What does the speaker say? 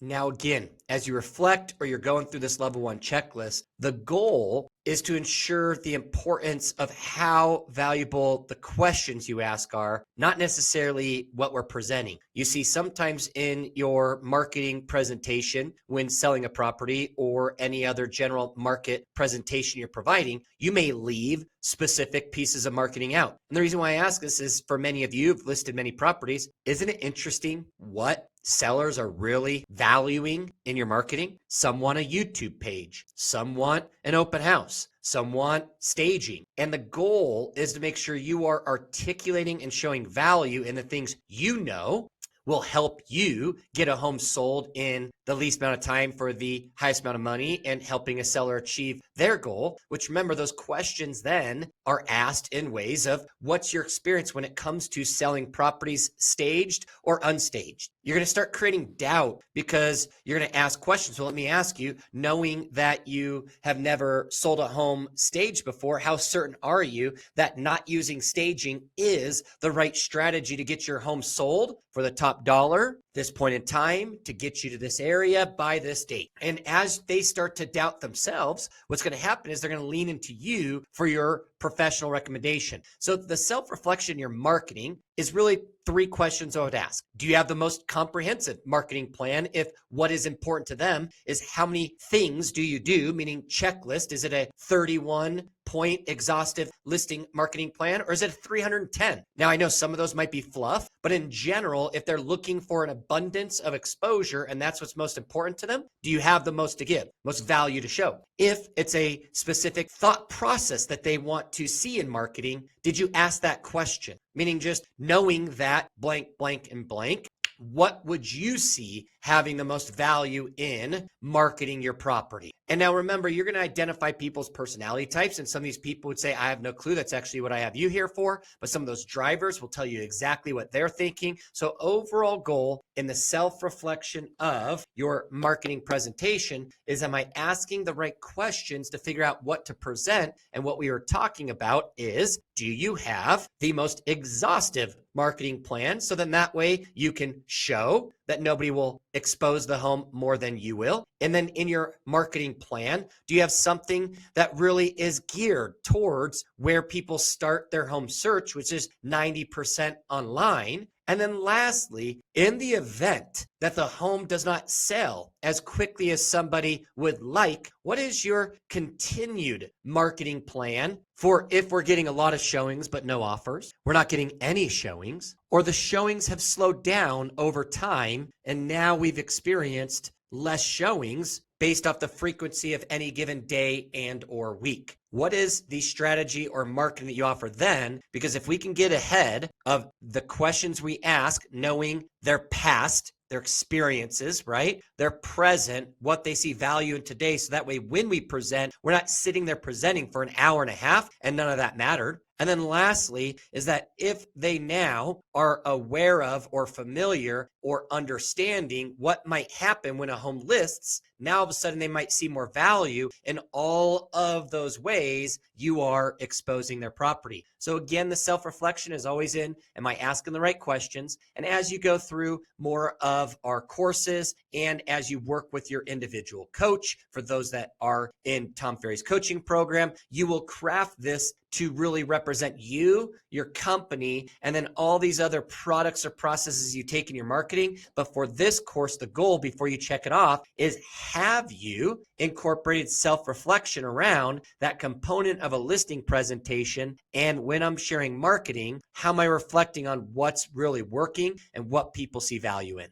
Now, again, as you reflect or you're going through this level 1 checklist, the goal is to ensure the importance of how valuable the questions you ask are, not necessarily what we're presenting. You see, sometimes in your marketing presentation, when selling a property or any other general market presentation you're providing, you may leave specific pieces of marketing out. And the reason why I ask this is for many of you who've listed many properties, isn't it interesting what sellers are really valuing in your marketing? Some want a YouTube page, some want an open house, some want staging. And the goal is to make sure you are articulating and showing value in the things you know will help you get a home sold in the least amount of time for the highest amount of money and helping a seller achieve their goal, which remember, those questions then are asked in ways of what's your experience when it comes to selling properties staged or unstaged? You're going to start creating doubt because you're going to ask questions. So let me ask you, knowing that you have never sold a home staged before, how certain are you that not using staging is the right strategy to get your home sold for the top dollar, this point in time, to get you to this area by this date? And as they start to doubt themselves, what's going to happen is they're going to lean into you for your professional recommendation. So the self-reflection in your marketing is really 3 questions I would ask. Do you have the most comprehensive marketing plan? If what is important to them is how many things do you do, meaning checklist, is it a 31-point exhaustive listing marketing plan, or is it a 310? Now, I know some of those might be fluff, but in general, if they're looking for an abundance of exposure and that's what's most important to them, do you have the most to give, most value to show? If it's a specific thought process that they want to see in marketing, did you ask that question? Meaning just knowing that blank, blank, and blank, what would you see having the most value in marketing your property? And now remember, you're going to identify people's personality types. And some of these people would say, I have no clue. That's actually what I have you here for. But some of those drivers will tell you exactly what they're thinking. So overall goal in the self-reflection of your marketing presentation is, am I asking the right questions to figure out what to present? And what we are talking about is, do you have the most exhaustive marketing plan? So then that way you can show that nobody will expose the home more than you will. And then in your marketing plan, do you have something that really is geared towards where people start their home search, which is 90% online? And then lastly, in the event that the home does not sell as quickly as somebody would like, what is your continued marketing plan for if we're getting a lot of showings but no offers, we're not getting any showings, or the showings have slowed down over time and now we've experienced less showings based off the frequency of any given day and or week? What is the strategy or marketing that you offer then? Because if we can get ahead of the questions we ask, knowing their past, their experiences, right? Their present, what they see value in today. So that way, when we present, we're not sitting there presenting for an hour and a half and none of that mattered. And then lastly is that if they now are aware of or familiar or understanding what might happen when a home lists, now all of a sudden they might see more value in all of those ways you are exposing their property. So again, the self-reflection is always in, am I asking the right questions? And as you go through more of our courses and as you work with your individual coach, for those that are in Tom Ferry's coaching program, you will craft this to really represent you, your company, and then all these other products or processes you take in your marketing. But for this course, the goal before you check it off is, have you incorporated self-reflection around that component of a listing presentation? And when I'm sharing marketing, how am I reflecting on what's really working and what people see value in?